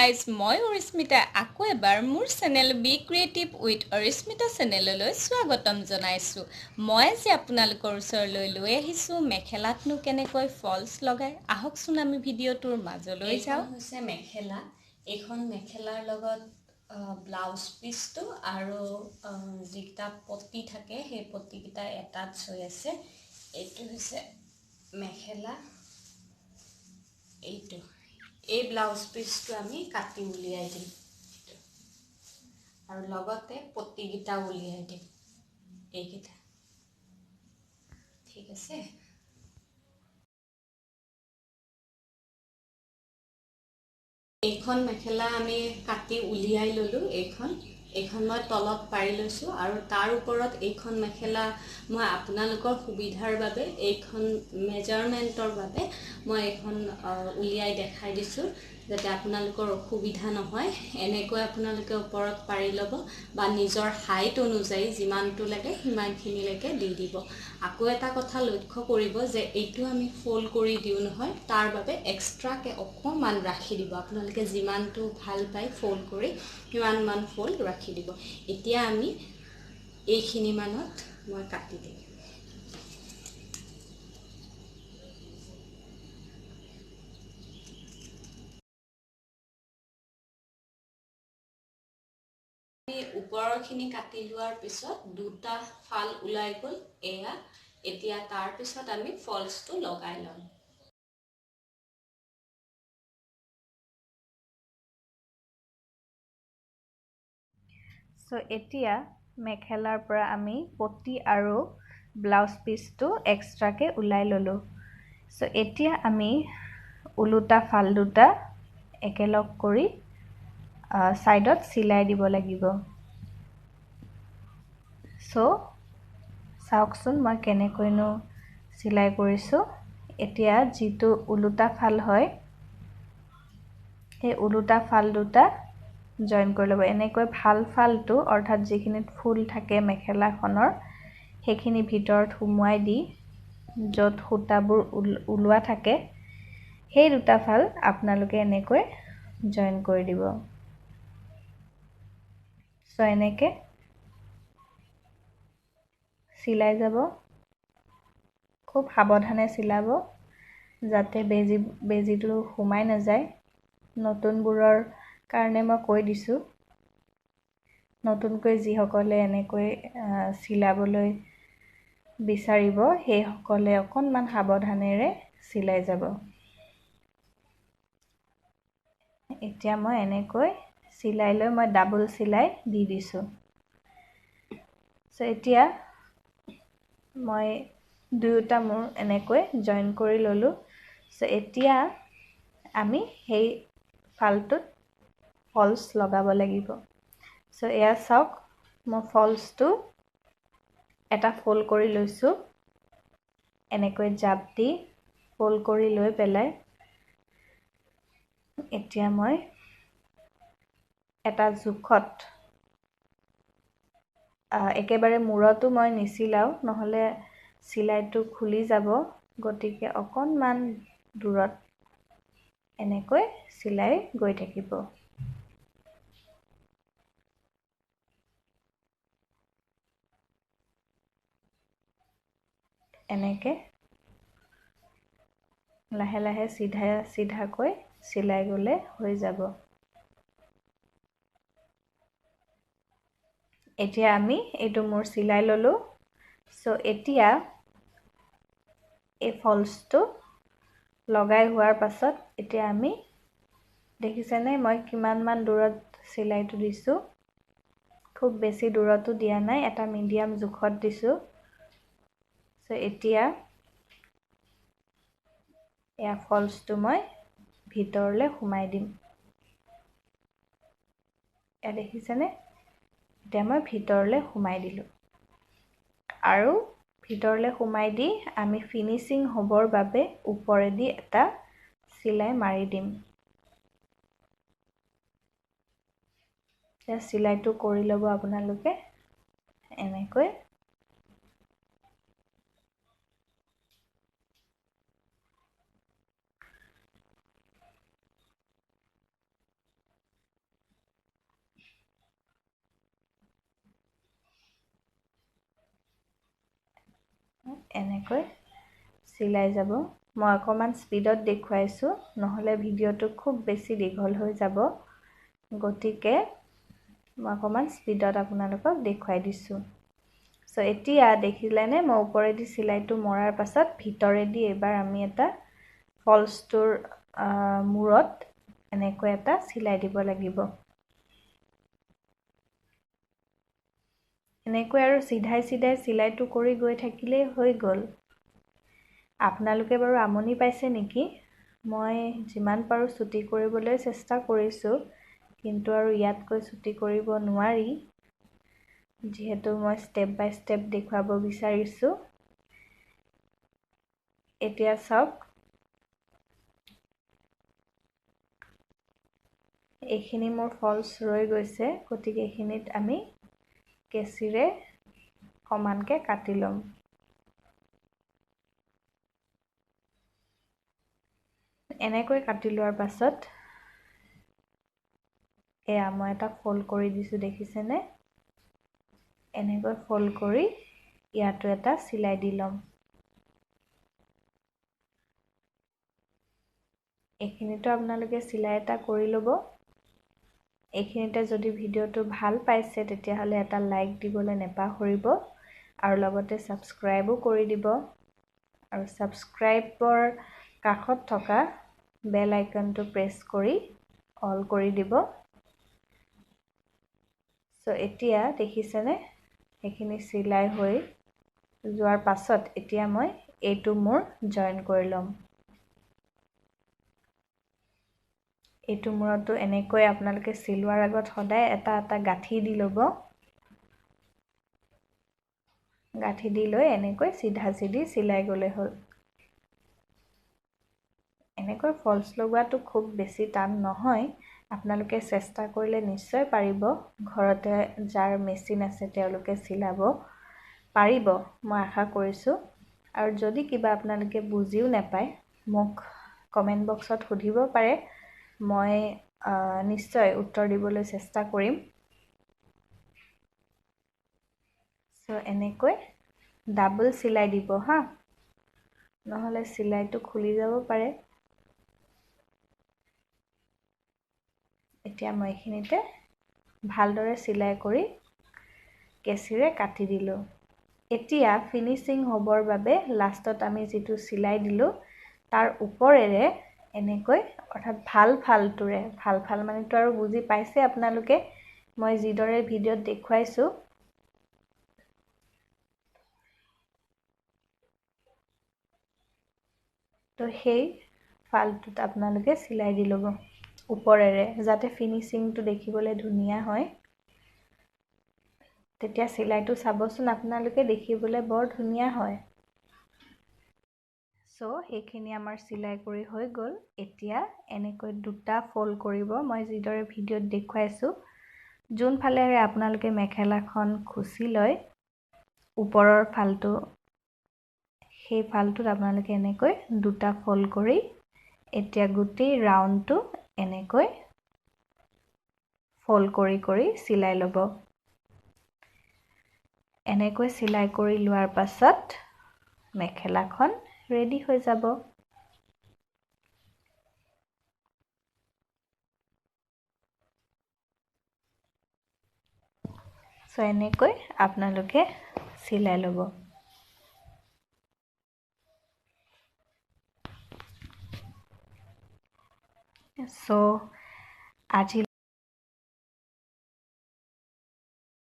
Guys মই অৰিস্মিতা আকৌ এবাৰ মোৰ চেনেল বি ক্ৰিয়েটিভ উইথ অৰিস্মিতা চেনেললৈ স্বাগতম জনাইছোঁ। মই আজি আপোনালোকৰ ওচৰলৈ লৈ আহিছোঁ মেখেলাতনো কেনেকৈ ফলছ লগাই। আহকচোন আমি ভিডিঅ'টোৰ মাজলৈ যাওঁ। এইখন হৈছে মেখেলা। এইখন মেখেলাৰ লগত ব্লাউজ পিচটো আৰু যিকেইটা পটি থাকে সেই পটিকেইটা এটাচ হৈ আছে। এইটো হৈছে মেখেলা। এই ব্লাউজ পিচটো আমি কাটি উলিয়াই দিম আৰু লগতে পটিকেইটা উলিয়াই দিম এইকেইটা। ঠিক আছে। এইখন মেখেলা আমি কাটি উলিয়াই ল'লোঁ। এইখন মই তলত পাৰি লৈছোঁ আৰু তাৰ ওপৰত এইখন মেখেলা মই আপোনালোকৰ সুবিধাৰ বাবে এইখন মেজাৰমেণ্টৰ বাবে মই এইখন উলিয়াই দেখাই দিছোঁ যাতে আপোনালোকৰ অসুবিধা নহয়। এনেকৈ আপোনালোকে ওপৰত পাৰি ল'ব বা নিজৰ হাইট অনুযায়ী যিমানটো লাগে সিমানখিনিলৈকে দি দিব। আকৌ এটা কথা লক্ষ্য কৰিব যে এইটো আমি ফ'ল্ড কৰি দিওঁ নহয়, তাৰ বাবে এক্সট্ৰাকৈ অকণমান ৰাখি দিব। আপোনালোকে যিমানটো ভাল পায় ফ'ল্ড কৰি সিমানমান ফ'ল্ড ৰাখি দিব। এতিয়া আমি এইখিনি মানত মই কাটি দিম। ওপৰৰখিনি কাটি লোৱাৰ পিছত দুটা ফাল ওলাই গ'ল এয়া। এতিয়া তাৰ পিছত আমি ফলছটো লগাই ল'ম। এতিয়া মেখেলাৰ পৰা আমি পটি আৰু ব্লাউজ পিচটো এক্সট্ৰাকৈ ওলাই ল'লোঁ। এতিয়া আমি ওলোটা ফাল দুটা একেলগ কৰি ছাইডত চিলাই দিব লাগিব। চাওকচোন মই কেনেকৈনো চিলাই কৰিছোঁ। এতিয়া যিটো ওলোটা ফাল হয় সেই ওলোটা ফাল দুটা জইন কৰি ল'ব। এনেকৈ ভাল ফালটো অৰ্থাৎ যিখিনিত ফুল থাকে মেখেলাখনৰ সেইখিনি ভিতৰত সুমুৱাই দি য'ত সূতাবোৰ ওলোৱা থাকে সেই দুটা ফাল আপোনালোকে এনেকৈ জইন কৰি দিব। এনেকৈ চিলাই যাব। খুব সাৱধানে চিলাব যাতে বেজিটো সোমাই নাযায়। নতুনবোৰৰ কাৰণে মই কৈ দিছোঁ, নতুনকৈ যিসকলে এনেকৈ চিলাবলৈ বিচাৰিব সেইসকলে অকণমান সাৱধানেৰে চিলাই যাব। এতিয়া মই এনেকৈ চিলাই লৈ মই ডাবল চিলাই দি দিছোঁ। এতিয়া মই দুয়োটা মূৰ এনেকৈ জইন কৰি ল'লোঁ। এতিয়া আমি সেই ফালটোত ফলছ লগাব লাগিব। এয়া চাওক, মই ফলছটো এটা ফ'ল্ড কৰি লৈছোঁ। এনেকৈ জাপ দি ফ'ল্ড কৰি লৈ পেলাই এতিয়া মই এটা জোখত একেবাৰে মূৰতো মই নিচিলাওঁ, নহ'লে চিলাইটো খুলি যাব। গতিকে অকণমান দূৰত এনেকৈ চিলাই গৈ থাকিব। এনেকৈ লাহে লাহে চিধাকৈ চিলাই গ'লে হৈ যাব। এতিয়া আমি এইটো মূৰ চিলাই ল'লোঁ। এতিয়া এই ফলছটো লগাই হোৱাৰ পাছত এতিয়া আমি দেখিছেনে মই কিমানমান দূৰত চিলাইটো দিছোঁ। খুব বেছি দূৰতো দিয়া নাই, এটা মিডিয়াম জোখত দিছোঁ। এতিয়া এয়া ফলছটো মই ভিতৰলৈ সোমাই দিম। এয়া দেখিছেনে? এতিয়া মই ভিতৰলৈ সোমাই দিলোঁ আৰু ভিতৰলৈ সোমাই দি আমি ফিনিচিং হ'বৰ বাবে ওপৰেদি এটা চিলাই মাৰি দিম। চিলাইটো কৰি ল'ব আপোনালোকে এনেকৈ। এনেকৈ চিলাই যাব। মই অকণমান স্পীডত দেখুৱাইছোঁ, নহ'লে ভিডিঅ'টো খুব বেছি দীঘল হৈ যাব, গতিকে মই অকণমান স্পীডত আপোনালোকক দেখুৱাই দিছোঁ। চ' এতিয়া দেখিলেনে মই ওপৰেদি চিলাইটো মৰাৰ পাছত ভিতৰেদি এইবাৰ আমি এটা ফলছটোৰ মূৰত এনেকৈ এটা চিলাই দিব লাগিব। এনেকৈ আৰু চিধাই চিধাই চিলাইটো কৰি গৈ থাকিলেই হৈ গ'ল। আপোনালোকে বাৰু আমনি পাইছে নেকি? মই যিমান পাৰোঁ ছুটি কৰিবলৈ চেষ্টা কৰিছোঁ, কিন্তু আৰু ইয়াতকৈ ছুটি কৰিব নোৱাৰি, যিহেতু মই ষ্টেপ বাই ষ্টেপ দেখুৱাব বিচাৰিছোঁ। এতিয়া চাওক, এইখিনি মোৰ ফলছ ৰৈ গৈছে, গতিকে এইখিনিত আমি কেঁচিৰে সমানকৈ কাটি ল'ম। এনেকৈ কাটি লোৱাৰ পাছত এয়া মই এটা ফল্ড কৰি দিছোঁ, দেখিছেনে? এনেকৈ ফল্ড কৰি ইয়াতো এটা চিলাই দি ল'ম। এইখিনিতো আপোনালোকে চিলাই এটা কৰি ল'ব। এইখিনিতে যদি ভিডিঅ'টো ভাল পাইছে তেতিয়াহ'লে এটা লাইক দিবলৈ নেপাহৰিব, আৰু লগতে ছাবস্ক্ৰাইবো কৰি দিব, আৰু ছাবস্ক্ৰাইবৰ কাষত থকা বেল আইকনটো প্ৰেছ কৰি অল কৰি দিব। চ' এতিয়া দেখিছেনে, সেইখিনি চিলাই হৈ যোৱাৰ পাছত এতিয়া মই এইটো মোৰ জইন কৰি ল'ম। এইটো মূৰতো এনেকৈ আপোনালোকে চিলোৱাৰ আগত সদায় এটা এটা গাঁঠি দি ল'ব। গাঁঠি দি লৈ এনেকৈ চিধা চিধি চিলাই গ'লে হ'ল। এনেকৈ ফলছ লগোৱাটো খুব বেছি টান নহয়, আপোনালোকে চেষ্টা কৰিলে নিশ্চয় পাৰিব। ঘৰতে যাৰ মেচিন আছে তেওঁলোকে চিলাব পাৰিব, মই আশা কৰিছোঁ। আৰু যদি কিবা আপোনালোকে বুজিও নাপায়, মোক কমেণ্ট বক্সত সুধিব পাৰে, মই নিশ্চয় উত্তৰ দিবলৈ চেষ্টা কৰিম। চ' এনেকৈ ডাবল চিলাই দিব হা, নহ'লে চিলাইটো খুলি যাব পাৰে। এতিয়া মই এইখিনিতে ভালদৰে চিলাই কৰি কেঁচিৰে কাটি দিলোঁ। এতিয়া ফিনিচিং হ'বৰ বাবে লাষ্টত আমি যিটো চিলাই দিলোঁ তাৰ ওপৰেৰে এনেকৈ, অৰ্থাৎ ভাল মানেতো আৰু বুজি পাইছে আপোনালোকে, মই যিদৰে ভিডিঅ'ত দেখুৱাইছোঁ। তো সেই ফালটোত আপোনালোকে চিলাই দি ল'ব ওপৰেৰে, যাতে ফিনিচিংটো দেখিবলৈ ধুনীয়া হয়। তেতিয়া চিলাইটো চাবচোন আপোনালোকে, দেখিবলৈ বৰ ধুনীয়া হয়। চ' সেইখিনি আমাৰ চিলাই কৰি হৈ গ'ল। এতিয়া এনেকৈ দুটা ফল্ড কৰিব, মই যিদৰে ভিডিঅ'ত দেখুৱাইছোঁ। যোনফালেৰে আপোনালোকে মেখেলাখন খুচি লয় ওপৰৰ ফালটো, সেই ফালটোত আপোনালোকে এনেকৈ দুটা ফল্ড কৰি এতিয়া গোটেই ৰাউণ্ডটো এনেকৈ ফল্ড কৰি কৰি চিলাই ল'ব। এনেকৈ চিলাই কৰি লোৱাৰ পাছত মেখেলাখন ৰেডি হৈ যাব। চ' এনেকৈ আপোনালোকে চিলাই ল'ব। চ' আজিলৈ